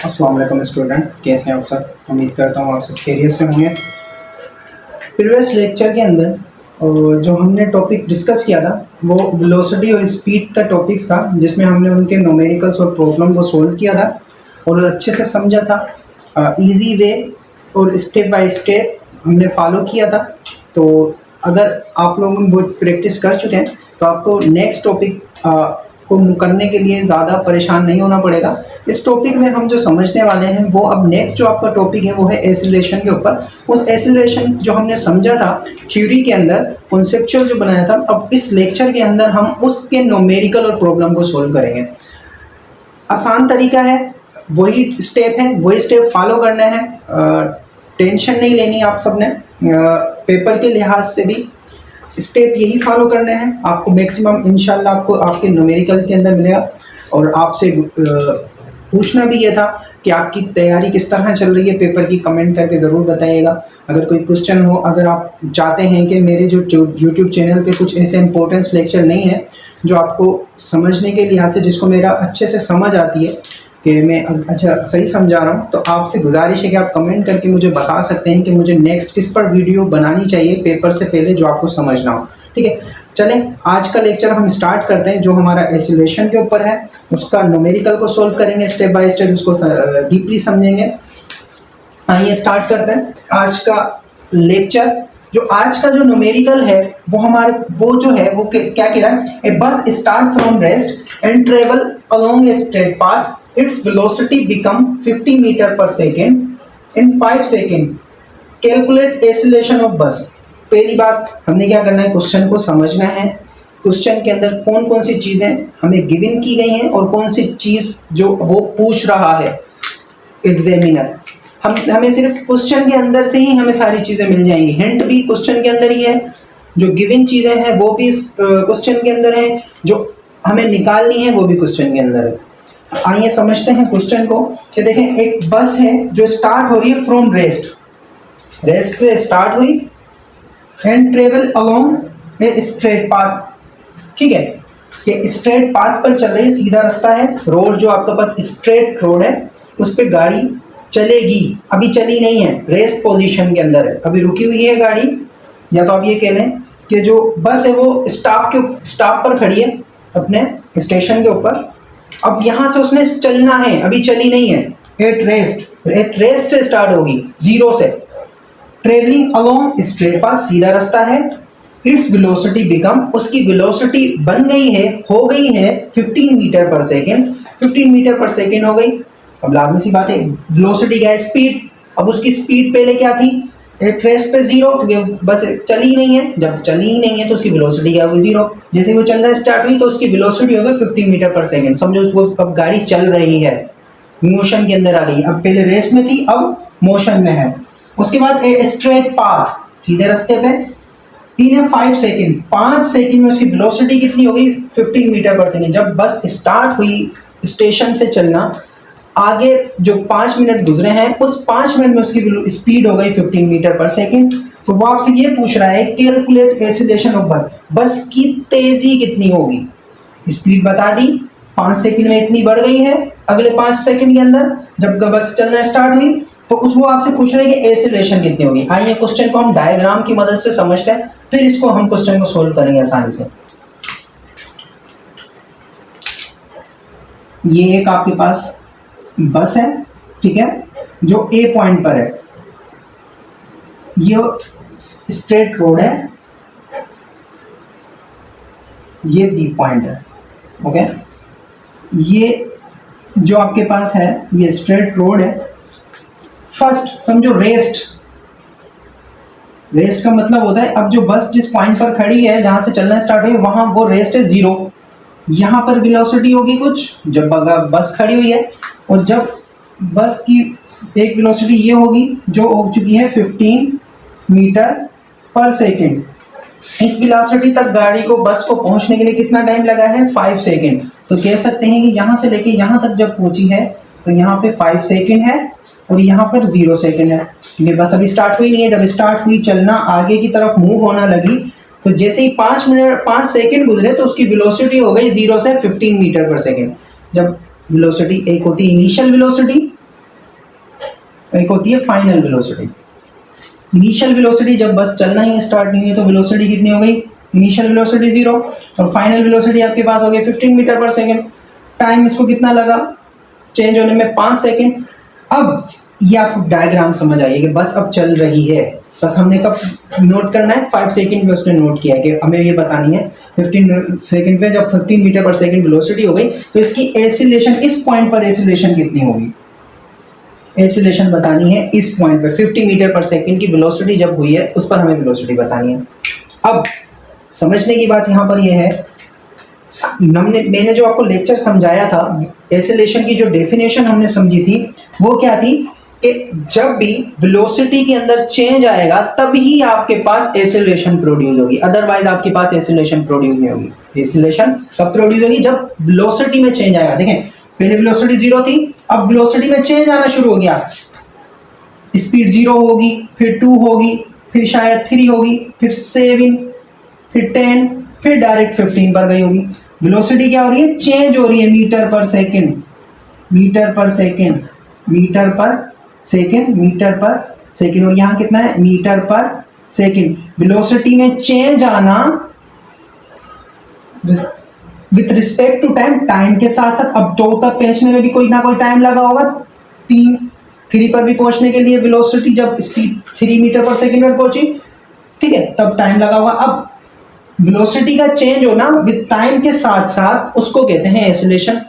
अस्सलाम वालेकुम स्टूडेंट, कैसे हैं आप सब। उम्मीद करता हूँ आप सब खैरियत से होंगे। प्रीवियस लेक्चर के अंदर जो हमने टॉपिक डिस्कस किया था वो वेलोसिटी और स्पीड का टॉपिक्स था, जिसमें हमने उनके न्यूमेरिकल्स और प्रॉब्लम को सॉल्व किया था और अच्छे से समझा था। इजी वे और स्टेप बाय स्टेप हमने फॉलो किया था। तो अगर आप लोग वो प्रैक्टिस कर चुके हैं तो आपको नेक्स्ट टॉपिक को करने के लिए ज़्यादा परेशान नहीं होना पड़ेगा। इस टॉपिक में हम जो समझने वाले हैं वो अब नेक्स्ट जो आपका टॉपिक है वो है एसिलेशन के ऊपर। उस एसिलेशन जो हमने समझा था थ्योरी के अंदर, कॉन्सेप्चुअल जो बनाया था, अब इस लेक्चर के अंदर हम उसके न्यूमेरिकल और प्रॉब्लम को सोल्व करेंगे। आसान तरीका है, वही स्टेप है, वही स्टेप फॉलो करना है। टेंशन नहीं लेनी आप सबने, पेपर के लिहाज से भी स्टेप यही फॉलो करने हैं। आपको मैक्सिमम इंशाल्लाह आपको आपके न्यूमेरिकल के अंदर मिलेगा। और आपसे पूछना भी ये था कि आपकी तैयारी किस तरह चल रही है पेपर की, कमेंट करके ज़रूर बताइएगा। अगर कोई क्वेश्चन हो, अगर आप चाहते हैं कि मेरे जो यूट्यूब चैनल पे कुछ ऐसे इंपॉर्टेंस लेक्चर नहीं है जो आपको समझने के लिहाज से, जिसको मेरा अच्छे से समझ आती है कि मैं अच्छा सही समझा रहा हूँ, तो आपसे गुजारिश है कि आप कमेंट करके मुझे बता सकते हैं कि मुझे नेक्स्ट किस पर वीडियो बनानी चाहिए पेपर से पहले जो आपको समझना हो। ठीक है, चलें आज का लेक्चर हम स्टार्ट करते हैं। जो हमारा एसिलेशन के ऊपर है उसका न्यूमेरिकल को सोल्व करेंगे, स्टेप बाय स्टेप उसको डीपली समझेंगे। आइए स्टार्ट करते हैं आज का लेक्चर। जो आज का जो न्यूमेरिकल है वो हमारे वो जो है वो क्या कह रहा है, ए बस start from rest and travel along a straight path, its velocity become 50 meter per second in 5 second, calculate acceleration of bus। पहली बात हमने क्या करना है, क्वेश्चन को समझना है। क्वेश्चन के अंदर कौन कौन सी चीज़ें हमें गिवन की गई हैं और कौन सी चीज़ जो वो पूछ रहा है एग्जामिनर। हमें सिर्फ क्वेश्चन के अंदर से ही हमें सारी चीज़ें मिल जाएंगी। हिंट भी क्वेश्चन के अंदर ही है, जो गिवन चीज़ें हैं वो भी क्वेश्चन के अंदर है, जो हमें निकालनी है वो भी क्वेश्चन के अंदर है। आइए समझते हैं क्वेश्चन को कि देखें, एक बस है जो स्टार्ट हो रही है फ्रॉम रेस्ट से स्टार्ट हुई and travel along a straight path. ठीक है, ये स्ट्रेट पाथ पर चल रही है, सीधा रास्ता है, रोड जो आपका पास स्ट्रेट रोड है उस पर गाड़ी चलेगी। अभी चली नहीं है, रेस्ट पोजीशन के अंदर है, अभी रुकी हुई है गाड़ी। या तो आप ये कह लें कि जो बस है वो स्टॉप पर खड़ी है अपने स्टेशन के ऊपर। अब यहाँ से उसने चलना है, अभी चली नहीं है। एट रेस्ट से स्टार्ट होगी, जीरो से। ट्रेवलिंग अलोंग स्ट्रेट पाथ, सीधा रास्ता है। इट्स वेलोसिटी बिकम, उसकी वेलोसिटी बन गई है, हो गई है 15 metre per second. 15 metre per second हो गई। अब लाजमी सी बात है, वेलोसिटी क्या है, स्पीड। अब उसकी स्पीड पहले क्या थी, एट रेस्ट पे जीरो, क्योंकि बस चली ही नहीं है। जब चली ही नहीं है तो उसकी वेलोसिटी क्या होगी, जीरो। जैसे वो चलना स्टार्ट हुई तो उसकी वेलोसिटी हो गई 15 मीटर पर सेकेंड। समझो उसको अब गाड़ी चल रही है, मोशन के अंदर आ गई। अब पहले रेस्ट में थी, अब मोशन में है। उसके बाद ए स्ट्रेट पाथ, सीधे रास्ते पे, इन 5 सेकेंड, 5 सेकेंड में उसकी वेलोसिटी कितनी हो गई, 15 मीटर पर सेकेंड। जब बस स्टार्ट हुई स्टेशन से चलना, आगे जो 5 मिनट गुजरे हैं उस 5 मिनट में उसकी स्पीड हो गई 15 मीटर पर सेकेंड। तो वो आपसे ये पूछ रहा है कैलकुलेट एक्सीलरेशन ऑफ बस, बस की तेजी कितनी होगी। स्पीड बता दी, 5 सेकेंड में इतनी बढ़ गई है। अगले 5 सेकेंड के अंदर जब बस चलना स्टार्ट हुई तो वो आपसे पूछ रहे हैं कि एक्सीलरेशन कितनी होगी। आइए क्वेश्चन को हम डायग्राम की मदद से समझते हैं, फिर इसको हम क्वेश्चन को सोल्व करेंगे आसानी से। ये एक आपके पास बस है, ठीक है, जो ए पॉइंट पर है। ये स्ट्रेट रोड है, ये बी पॉइंट है। ओके, ये जो आपके पास है ये स्ट्रेट रोड है। फर्स्ट समझो रेस्ट का मतलब होता है अब जो बस जिस पॉइंट पर खड़ी है, जहां से चलना स्टार्ट हुई, वहां वो रेस्ट है जीरो। यहाँ पर वेलोसिटी होगी कुछ जब बस खड़ी हुई है, और जब बस की एक वेलोसिटी ये होगी जो हो चुकी है 15 मीटर पर सेकेंड। इस वेलोसिटी तक गाड़ी को, बस को पहुंचने के लिए कितना टाइम लगा है, 5 सेकेंड। तो कह सकते हैं कि यहाँ से लेके यहाँ तक जब पहुंची है तो यहाँ पे 5 सेकेंड है और यहाँ पर 0 सेकेंड है, क्योंकि बस अभी स्टार्ट हुई नहीं है। जब स्टार्ट हुई चलना, आगे की तरफ मूव होना लगी, तो जैसे ही 5 सेकेंड गुजरे तो उसकी वेलोसिटी हो गई 0 से 15 मीटर पर सेकेंड। जब वेलोसिटी एक होती है इनिशियल वेलोसिटी एक होती है फाइनल वेलोसिटी। इनिशियल वेलोसिटी जब बस चलना ही स्टार्ट नहीं है तो वेलोसिटी कितनी हो गई, इनिशियल वेलोसिटी 0 और फाइनल वेलोसिटी आपके पास हो गई 15 मीटर पर सेकेंड। टाइम इसको कितना लगा चेंज होने में, 5 सेकेंड। अब ये आपको डायग्राम समझ आइए कि बस अब चल रही है, बस हमने कब नोट करना है, 5 सेकेंड में उसने नोट किया है कि हमें ये बतानी है 15 सेकेंड पे जब 15 मीटर पर सेकेंड वेलोसिटी हो गई तो इसकी एसिलेशन, इस पॉइंट पर एसिलेशन कितनी होगी, एसिलेशन बतानी है इस पॉइंट पे 50 मीटर पर सेकेंड की वेलोसिटी जब हुई है उस पर हमें वेलोसिटी बतानी है। अब समझने की बात यहाँ पर यह है, मैंने जो आपको लेक्चर समझाया था, एसिलेशन की जो डेफिनेशन हमने समझी थी वो क्या थी कि जब भी वेलोसिटी के अंदर चेंज आएगा तभी आपके पास एसिलेशन प्रोड्यूस होगी, अदरवाइज आपके पास एसिलेशन प्रोड्यूस नहीं होगी। एसिलेशन कब प्रोड्यूस होगी, जब वेलोसिटी में चेंज आएगा। देखें पहले वेलोसिटी 0 थी, अब वेलोसिटी में चेंज आना शुरू हो गया, स्पीड 0 होगी, फिर 2 होगी, फिर शायद 3 होगी, फिर 7, फिर 10, फिर डायरेक्ट 15 पर गई होगी। वेलोसिटी क्या हो रही है, चेंज हो रही है metre per second, metre per second, metre per second, metre per second, और यहाँ कितना है, मीटर पर सेकेंड। वेलोसिटी में चेंज आना with respect to time, time के साथ साथ। अब 2 तक पहुंचने में भी कोई ना कोई टाइम लगा होगा, 3 पर भी पहुंचने के लिए वेलोसिटी जब स्पीड 3 मीटर पर सेकेंड पर पहुंची, ठीक है, तब टाइम लगा होगा। अब वेलोसिटी का चेंज होना विद टाइम के साथ साथ उसको कहते हैं एसिलेशन।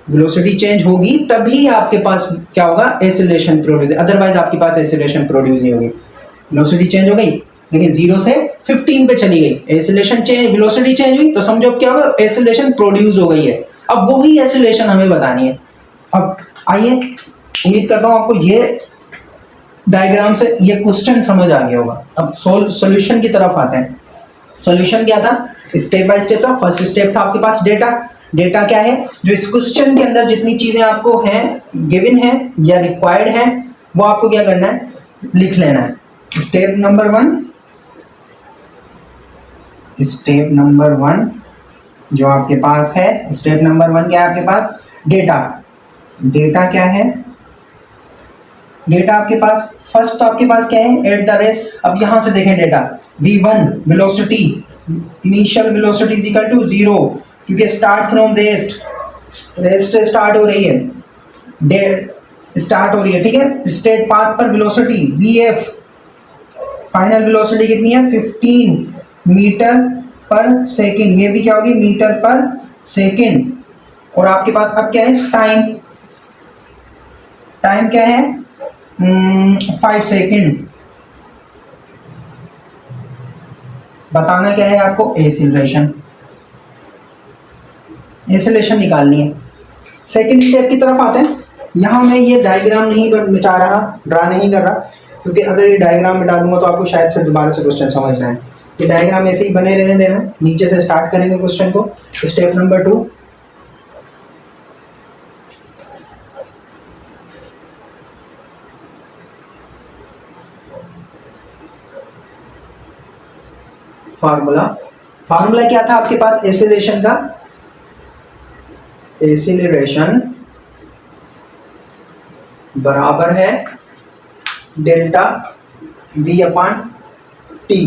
वेलोसिटी चेंज होगी तभी आपके पास क्या होगा, एसिलेशन प्रोड्यूस, अदरवाइज आपके पास एसिलेशन प्रोड्यूस नहीं होगी। वेलोसिटी चेंज हो गई, लेकिन 0 से 15 पे चली गई, एसिलेशन चेंज, वेलोसिटी चेंज हुई तो समझो क्या होगा, एसिलेशन प्रोड्यूस हो गई है। अब वही एसिलेशन हमें बतानी है। अब आइए, उम्मीद करता हूँ आपको ये डायग्राम से ये क्वेश्चन समझ आ गया होगा। अब सॉल्यूशन की तरफ आते हैं। सॉल्यूशन क्या था, स्टेप बाय स्टेप था। फर्स्ट स्टेप था आपके पास डेटा। डेटा क्या है, जो इस क्वेश्चन के अंदर जितनी चीजें आपको हैं, गिवन है या रिक्वायर्ड है, वो आपको क्या करना है, लिख लेना है। स्टेप नंबर 1, स्टेप नंबर 1 जो आपके पास है, स्टेप नंबर 1 क्या है आपके पास, डेटा। डेटा क्या है, डेटा आपके पास फर्स्ट तो आपके पास क्या है, एट द रेस्ट। अब यहां से देखें data, v1 velocity, initial velocity is equal to 0, क्योंकि स्टार्ट फ्रॉम रेस्ट, रेस्ट से स्टार्ट हो रही है, स्टार्ट हो रही है, ठीक है। स्ट्रेट पाथ पर वेलोसिटी vf, फाइनल वेलोसिटी कितनी है, 15 मीटर पर सेकेंड, ये भी क्या होगी, मीटर पर सेकेंड। और आपके पास अब क्या है, टाइम, टाइम क्या है, 5 सेकेंड। बताना क्या है आपको, एसिलेशन, एसिलेशन निकालनी है। सेकंड स्टेप की तरफ आते हैं। यहाँ मैं ये डायग्राम नहीं मिटा रहा, ड्रा नहीं कर रहा, क्योंकि अगर ये डायग्राम मिटा दूंगा तो आपको शायद फिर दोबारा से क्वेश्चन समझना है। ये डायग्राम ऐसे ही बने रहने देना, नीचे से स्टार्ट करेंगे क्वेश्चन को। Step number 2, formula. फार्मूला क्या था आपके पास एसिलेशन का, एसिलेशन बराबर है डेल्टा v अपॉन टी।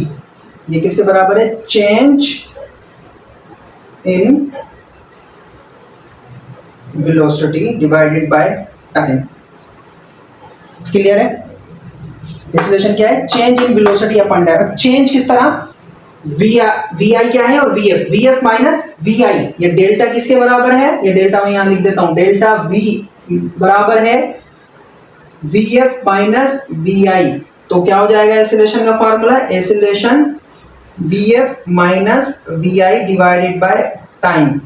ये किसके बराबर है, change in velocity divided by time. Clear है, एसिलेशन क्या है, change in velocity upon time. Change किस तरह, vi क्या है और vf माइनस vi, ये डेल्टा किसके बराबर है, ये डेल्टा मैं यहां लिख देता हूं, डेल्टा v बराबर है vf माइनस vi। तो क्या हो जाएगा एसिलेशन का formula, acceleration vf minus vi divided by time.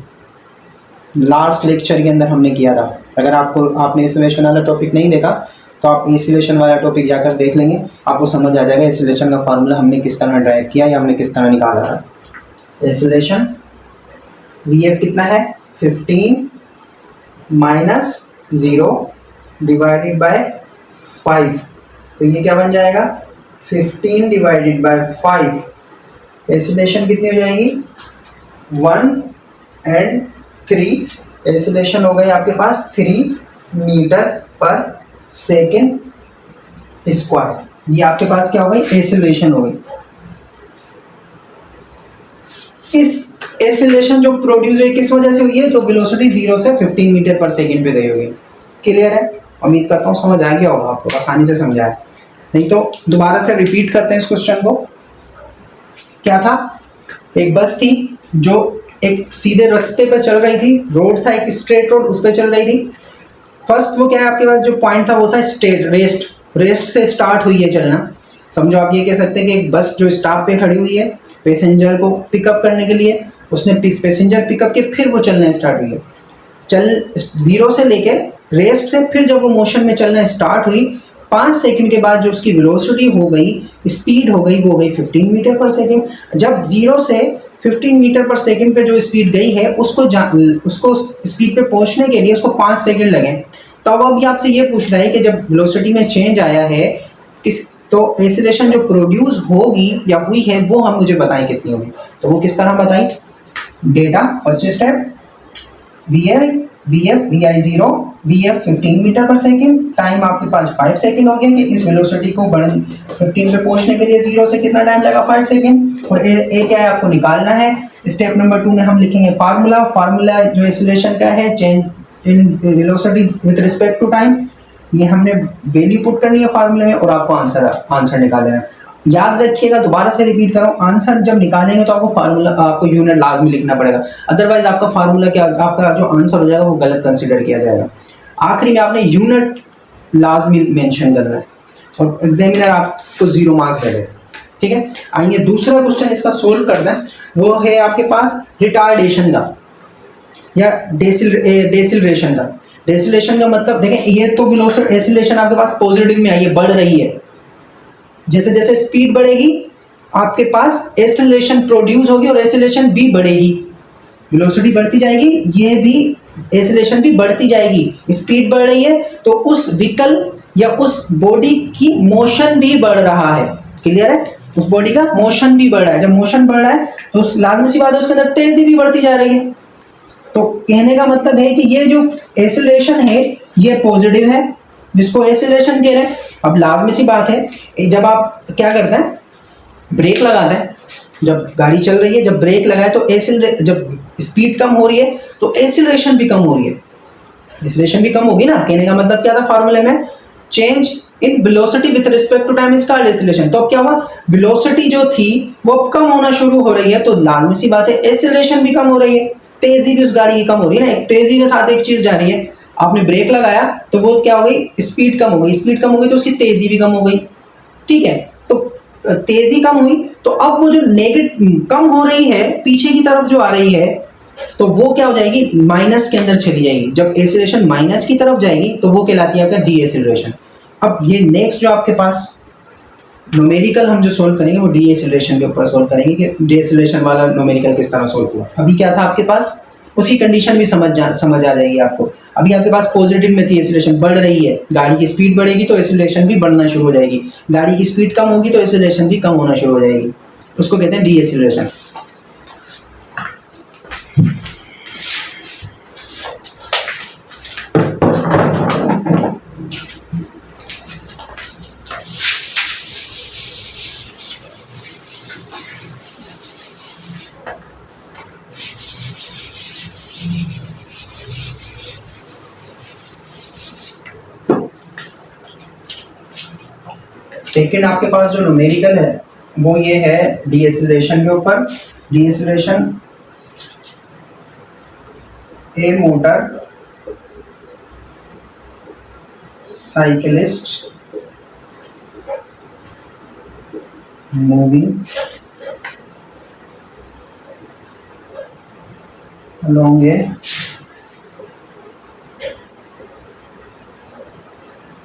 Last lecture के अंदर हमने किया था। अगर आपने एसिलेशन वाला टॉपिक नहीं देखा तो आप एसिलेशन वाला टॉपिक जाकर देख लेंगे, आपको समझ आ जाएगा एसिलेशन का फार्मूला हमने किस तरह ड्राइव किया या हमने किस तरह निकाला था। एसिलेशन vf कितना है, 15 माइनस 0 डिवाइडेड बाय 5, तो ये क्या बन जाएगा, 15 डिवाइडेड बाय 5। एसिलेशन कितनी हो जाएगी, 1 एंड 3। एसिलेशन हो गई आपके पास 3 मीटर पर सेकेंड स्क्वायर। ये आपके पास क्या हो गई, एक्सेलरेशन हो गई। इस एक्सेलरेशन जो प्रोड्यूस हुई किस वजह से हुई है, तो वेलोसिटी 0 से 15 मीटर पर सेकेंड पे गई होगी। क्लियर है, उम्मीद करता हूँ समझ आ गया होगा आपको, आसानी से समझा है। नहीं तो दोबारा से रिपीट करते हैं इस क्वेश्चन को। क्या था, एक बस थी जो एक सीधे रास्ते पे चल रही थी, रोड था एक स्ट्रेट रोड, उस पर चल रही थी। फर्स्ट वो क्या है आपके पास जो पॉइंट था वो था स्ट्रेट, रेस्ट से स्टार्ट हुई है चलना। समझो आप ये कह सकते हैं कि एक बस जो स्टॉप पे खड़ी हुई है पैसेंजर को पिकअप करने के लिए, उसने पैसेंजर पिकअप के फिर वो चलना स्टार्ट हुई है। चल 0 से लेके रेस्ट से फिर जब वो मोशन में चलना स्टार्ट हुई, 5 सेकंड के बाद जो उसकी वेलोसिटी हो गई, स्पीड हो गई, वो हो गई 15 मीटर पर सेकंड। जब 0 से 15 मीटर पर सेकंड पे जो स्पीड गई है उसको स्पीड पे पहुंचने के लिए उसको 5 सेकंड लगे। तो अब अभी आपसे ये पूछ रहा है कि जब वेलोसिटी में चेंज आया है किस, तो एक्सेलरेशन जो प्रोड्यूस होगी या हुई है वो हम मुझे बताएं कितनी होगी। तो वो किस तरह बताएं, data first step V I 0 V F 15 metre per second, time आपके पास 5 सेकेंड हो गया कि इस वेलोसिटी को 15 पे पहुंचने के लिए 0 से कितना टाइम लगा, 5 सेकेंड। और ए क्या है आपको निकालना है। स्टेप नंबर 2 में हम लिखेंगे फार्मूला जो एक्सेलरेशन का है, change in velocity with respect to time. ये हमने वैल्यू पुट करनी है फार्मूले में और आपको आंसर निकालना है। याद रखिएगा, दोबारा से रिपीट करो, आंसर जब निकालेंगे तो आपको यूनिट लाजमी लिखना पड़ेगा, अदरवाइज आपका फार्मूला क्या, आपका जो आंसर हो जाएगा वो गलत कंसीडर किया जाएगा। आखिरी में आपने यूनिट लाजमी मेंशन करना है और एग्जामिनर आपको 0 मार्क्स देगा। ठीक है, आइए दूसरा क्वेश्चन इसका सोल्व करना है। वो है आपके पास रिटार्डेशन का या डेसिलरेशन का। डेसिलेशन का मतलब देखें, ये तो वेलोसिटी एक्सेलरेशन आपके पास पॉजिटिव में आई है, बढ़ रही है। जैसे जैसे स्पीड बढ़ेगी आपके पास एक्सेलरेशन प्रोड्यूस होगी और एक्सेलरेशन भी बढ़ेगी। वेलोसिटी बढ़ती जाएगी, ये भी एक्सेलरेशन भी बढ़ती जाएगी। स्पीड बढ़ रही है तो उस व्हीकल या उस बॉडी की मोशन भी बढ़ रहा है। क्लियर है, उस बॉडी का मोशन भी बढ़ रहा है। जब मोशन बढ़ रहा है तो उस लाजमी सी बात है उसके अंदर तेजी भी बढ़ती जा रही है। तो कहने का मतलब है कि ये जो एक्सेलरेशन है ये पॉजिटिव है, जिसको एक्सेलरेशन कह रहे हैं। अब लाजमी सी बात है, जब आप क्या करते हैं, ब्रेक लगाते हैं, जब गाड़ी चल रही है, जब ब्रेक लगाए तो जब स्पीड कम हो रही है तो एक्सेलरेशन भी कम हो रही है, एक्सेलरेशन भी कम होगी ना। कहने का मतलब क्या था फार्मूले में, change in velocity with respect to time is called acceleration. तो अब क्या हुआ, वेलोसिटी जो थी वो अब कम होना शुरू हो रही है, तो लाजमी सी बात है एक्सेलरेशन भी कम हो रही है, तेजी भी उस गाड़ी की कम हो रही है ना। एक तेजी के साथ एक चीज जा रही है, आपने ब्रेक लगाया तो वो क्या हो गई, स्पीड कम हो गई, स्पीड कम हो गई तो उसकी तेजी भी कम हो गई। ठीक है, तो तेजी कम हुई तो अब वो जो नेगेटिव कम हो रही है पीछे की तरफ जो आ रही है तो वो क्या हो जाएगी, माइनस के अंदर चली जाएगी। जब एक्सेलरेशन माइनस की तरफ जाएगी तो वो कहलाती है आपका डी एक्सेलरेशन। अब ये नेक्स्ट जो आपके पास न्यूमेरिकल हम जो सोल्व करेंगे वो डी एक्सेलरेशन के ऊपर सोल्व करेंगे कि डी एक्सेलरेशन वाला न्यूमेरिकल किस तरह सोल्व हुआ। अभी क्या था आपके पास, उसकी कंडीशन भी समझ आ जाएगी आपको। अभी आपके पास पॉजिटिव में थी, एक्सेलरेशन बढ़ रही है, गाड़ी की स्पीड बढ़ेगी तो एक्सेलरेशन भी बढ़ना शुरू हो जाएगी, गाड़ी की स्पीड कम होगी तो एक्सेलरेशन भी कम होना शुरू हो जाएगी, उसको कहते हैं डी एक्सेलरेशन। सेकेंड आपके पास जो न्यूमेरिकल है वो ये है डी एक्सेलरेशन के ऊपर। D acceleration, A motor cyclist moving along a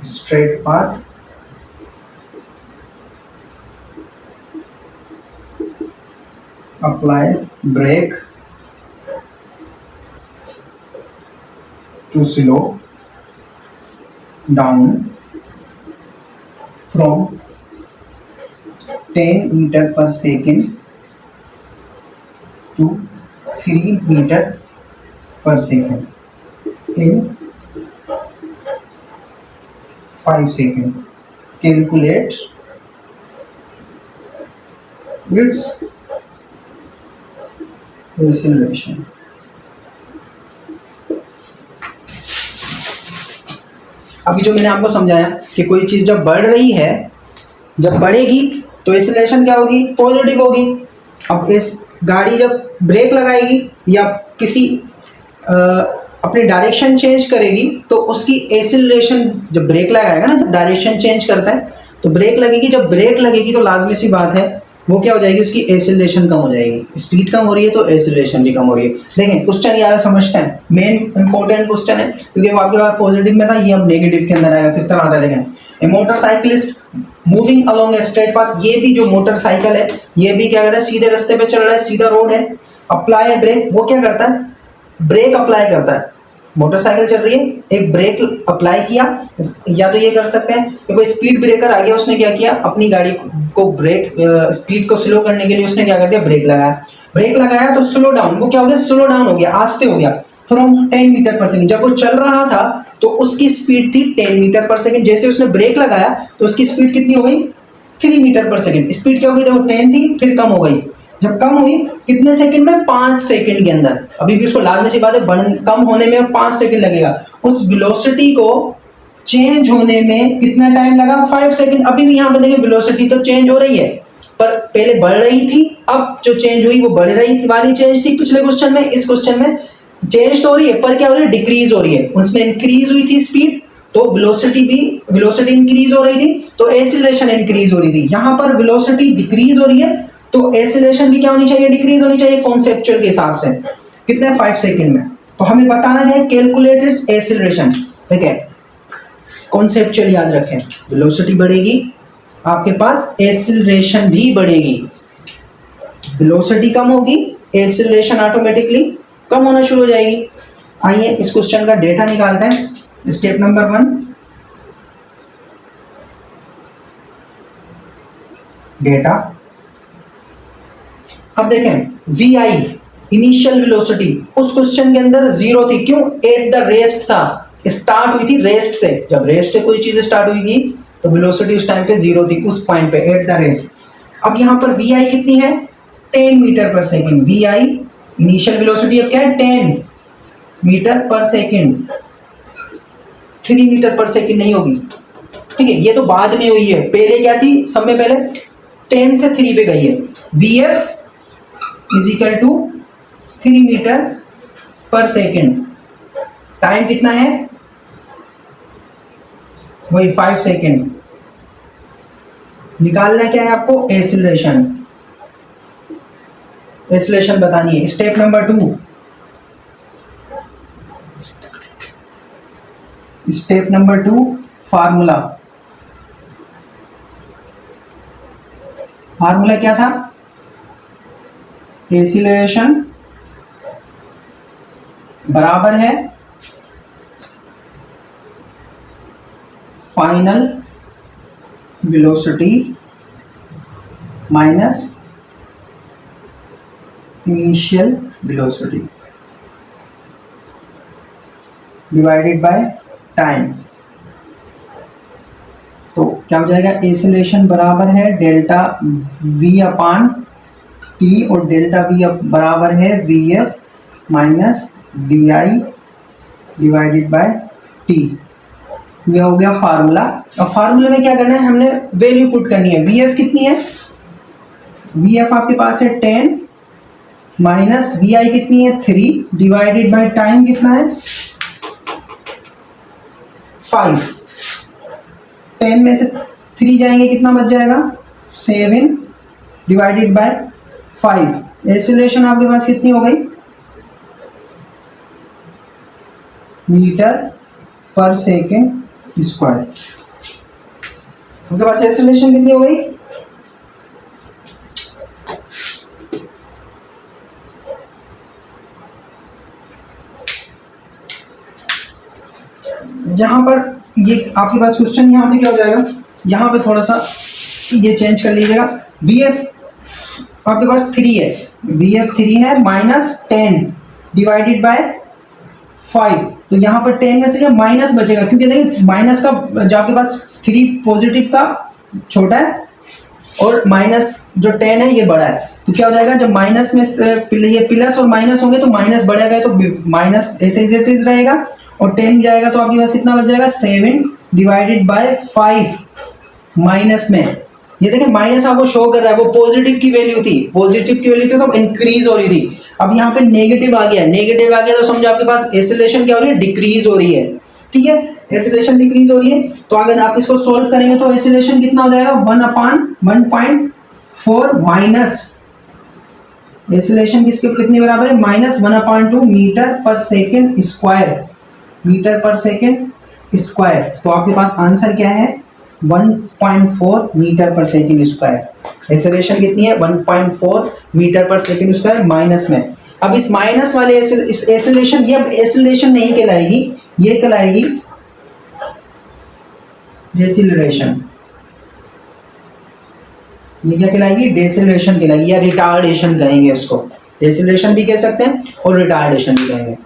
straight path apply brake to slow down from 10 meter per second to 3 meter per second in 5 second. Calculate its acceleration. अभी जो मैंने आपको समझाया कि कोई चीज़ जब बढ़ रही है, जब बढ़ेगी तो एक्सीलरेशन क्या होगी, पॉजिटिव होगी। अब इस गाड़ी जब ब्रेक लगाएगी या किसी अपनी डायरेक्शन चेंज करेगी तो उसकी एक्सीलरेशन, जब ब्रेक लगाएगा ना, जब डायरेक्शन चेंज करता है तो ब्रेक लगेगी। जब ब्रेक लगेगी तो लाजमी सी बात है वो क्या हो जाएगी, उसकी एक्सीलरेशन कम हो जाएगी। स्पीड कम हो रही है तो एक्सीलरेशन भी कम हो रही है। देखें क्वेश्चन यार समझते हैं, मेन इंपॉर्टेंट क्वेश्चन है क्योंकि वो आपके पास पॉजिटिव में था, ये अब नेगेटिव के अंदर आएगा। किस तरह आता है देखें, a motorcyclist moving along a straight path. ये भी जो मोटरसाइकिल है ये भी क्या कर रहा है, सीधे रास्ते पे चल रहा है, सीधा रोड है। अप्लाई ब्रेक, वो क्या करता है, ब्रेक अप्लाई करता है। मोटरसाइकिल चल रही है, एक ब्रेक अप्लाई किया, या तो ये कर सकते हैं कि कोई स्पीड ब्रेकर आ गया, उसने क्या किया, अपनी गाड़ी को ब्रेक स्पीड को स्लो करने के लिए उसने क्या कर दिया, ब्रेक लगाया। ब्रेक लगाया तो स्लो डाउन, वो क्या हो गया, स्लो डाउन हो गया, आस्ते हो गया फ्रॉम 10 मीटर पर सेकंड। जब वो चल रहा था तो उसकी स्पीड थी 10 मीटर पर सेकंड। जैसे उसने ब्रेक लगाया तो उसकी स्पीड कितनी हो गई, 3 मीटर पर सेकंड। स्पीड क्या हो गई, देखो 10 थी फिर कम हो गई। जब कम हुई कितने सेकंड में, 5 सेकंड के अंदर। अभी भी उसको लाजमी सी बात है, कम होने में 5 सेकंड लगेगा। उस वेलोसिटी को चेंज होने में कितना टाइम लगा, 5 सेकंड। अभी भी यहाँ पर देखिए वेलोसिटी तो चेंज हो रही है पर पहले बढ़ रही थी, अब जो चेंज हुई वो बढ़ रही थी वाली चेंज थी पिछले क्वेश्चन में। इस क्वेश्चन में चेंज तो हो रही है पर क्या हो रही है, डिक्रीज हो रही है। उसमें इंक्रीज हुई थी स्पीड तो वेलोसिटी इंक्रीज हो रही थी तो एक्सीलरेशन इंक्रीज हो रही थी। यहाँ पर वेलोसिटी डिक्रीज हो रही है तो एक्सीलरेशन भी क्या होनी चाहिए, डिक्रीज होनी चाहिए कॉन्सेप्चुअल के हिसाब से। कितने, 5 सेकंड में। तो हमें बताना है कैलकुलेट इट्स एक्सीलरेशन। ठीक है, कॉन्सेप्चुअल याद रखें, वेलोसिटी बढ़ेगी आपके पास एक्सीलरेशन भी बढ़ेगी। वेलोसिटी कम होगी, एक्सीलरेशन ऑटोमेटिकली कम होना शुरू हो जाएगी। आइए इस क्वेश्चन का डेटा निकालते हैं। Step number 1, data. अब देखें वी आई इनिशियल वेलोसिटी उस क्वेश्चन के अंदर 0 थी। क्यों, एट द रेस्ट था, स्टार्ट हुई थी रेस्ट से। जब रेस्ट से कोई चीज स्टार्ट हुई तो वेलोसिटी उस टाइम पे 0 थी, उस पॉइंट पे एट द रेस्ट। अब यहाँ पर वी आई कितनी है, 10 meter per second. V I initial velocity अब क्या है, 10 meter per second, 3 meter per second नहीं होगी। ठीक है, ये तो बाद में हुई है, पहले क्या थी, सब में पहले 10 से 3 पे गई है। V F is equal to 3 meter per second. Time कितना है, वही 5 सेकेंड। निकालना क्या है आपको, एक्सीलरेशन। एक्सीलरेशन बतानी है। Step number 2, step number 2 formula. Formula क्या था, एक्सीलरेशन बराबर है final velocity minus initial velocity divided by time. तो क्या हो जाएगा, एक्सीलरेशन बराबर है डेल्टा वी अपान टी और डेल्टा वी बराबर है V F minus V I divided by T. यह हो गया फार्मूला। अब फार्मूले में क्या करना है, हमने वैल्यू पुट करनी है। वी एफ कितनी है, वी एफ आपके पास है 10 माइनस वी आई कितनी है 3 डिवाइडेड बाय टाइम कितना है 5। 10 में से 3 जाएंगे कितना बच जाएगा 7 डिवाइडेड बाय 5। एक्सीलरेशन आपके पास कितनी हो गई, मीटर पर सेकेंड स्क्वायर। उनके पास एक्सीलरेशन कितनी हो गई, जहां पर ये आपके पास क्वेश्चन यहाँ पे क्या हो जाएगा, यहाँ पे थोड़ा सा ये चेंज कर लीजिएगा। वी एफ आपके पास 3 है, वी एफ 3 है माइनस 10 डिवाइडेड बाय 5। तो यहाँ पर 10 में से क्या माइनस बचेगा, क्योंकि देखिए माइनस का जो आपके पास 3 पॉजिटिव का छोटा है और माइनस जो 10 है ये बड़ा है, तो क्या हो जाएगा जब माइनस में ये प्लस और माइनस होंगे तो माइनस बढ़ेगा तो माइनस ऐसे इज रहेगा और 10 जाएगा तो आपके पास कितना बच जाएगा 7 डिवाइडेड बाय 5 माइनस में। ये देखिए माइनस आपको शो कर रहा है, वो पॉजिटिव की वैल्यू थी, पॉजिटिव की वैल्यू थी तो इंक्रीज हो रही थी। अब यहाँ पे नेगेटिव आ गया, नेगेटिव आ गया तो समझो आपके पास एक्सेलरेशन क्या हो रही है, डिक्रीज हो रही है। ठीक है, एक्सेलरेशन डिक्रीज हो रही है, तो अगर आप इसको सोल्व करेंगे तो एक्सेलरेशन कितना हो जाएगा 1/1.4 माइनस एक्सेलरेशन किसके कितने बराबर है -1/2 metre per second square, metre per second square. तो आपके पास आंसर क्या है 1.4 metre per second square. Acceleration कितनी है 1.4 metre per second square minus में। अब इस माइनस वाले इस एक्सेलरेशन, ये अब एक्सेलरेशन नहीं कहलाएगी, ये कहलाएगी डेसिलरेशन। ये क्या कहलाएगी डेसिलरेशन कहलाएगी या रिटार्डेशन कहेंगे इसको, डेसिलरेशन भी कह सकते हैं और रिटार्डेशन भी कहेंगे।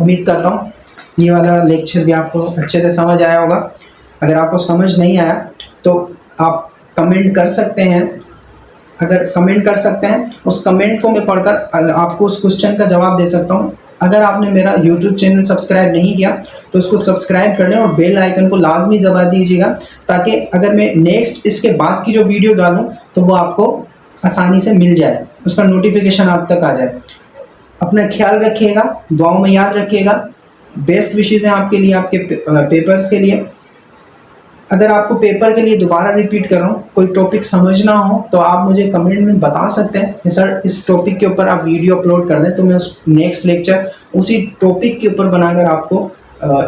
उम्मीद करता हूँ ये वाला लेक्चर भी आपको अच्छे से समझ आया होगा। अगर आपको समझ नहीं आया तो आप कमेंट कर सकते हैं, अगर कमेंट कर सकते हैं उस कमेंट को मैं पढ़कर आपको उस क्वेश्चन का जवाब दे सकता हूँ। अगर आपने मेरा YouTube चैनल सब्सक्राइब नहीं किया तो उसको सब्सक्राइब कर लें और बेल आइकन को लाजमी दबा दीजिएगा, ताकि अगर मैं नेक्स्ट इसके बाद की जो वीडियो डालूँ तो वो आपको आसानी से मिल जाए, उसका नोटिफिकेशन आप तक आ जाए। अपना ख्याल रखिएगा, दुआओं में याद रखिएगा। बेस्ट विशेज़ हैं आपके लिए, आपके पेपर्स के लिए। अगर आपको पेपर के लिए दोबारा रिपीट कर रहा हूँ, कोई टॉपिक समझना हो तो आप मुझे कमेंट में बता सकते हैं कि सर इस टॉपिक के ऊपर आप वीडियो अपलोड कर दें, तो मैं उस नेक्स्ट लेक्चर उसी टॉपिक के ऊपर बनाकर आपको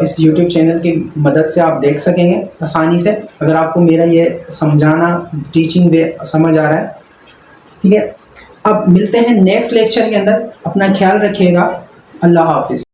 इस YouTube चैनल की मदद से आप देख सकेंगे आसानी से, अगर आपको मेरा ये समझाना टीचिंग वे समझ आ रहा है। ठीक है, अब मिलते हैं नेक्स्ट लेक्चर के अंदर। अपना ख्याल रखिएगा। अल्लाह हाफिज़।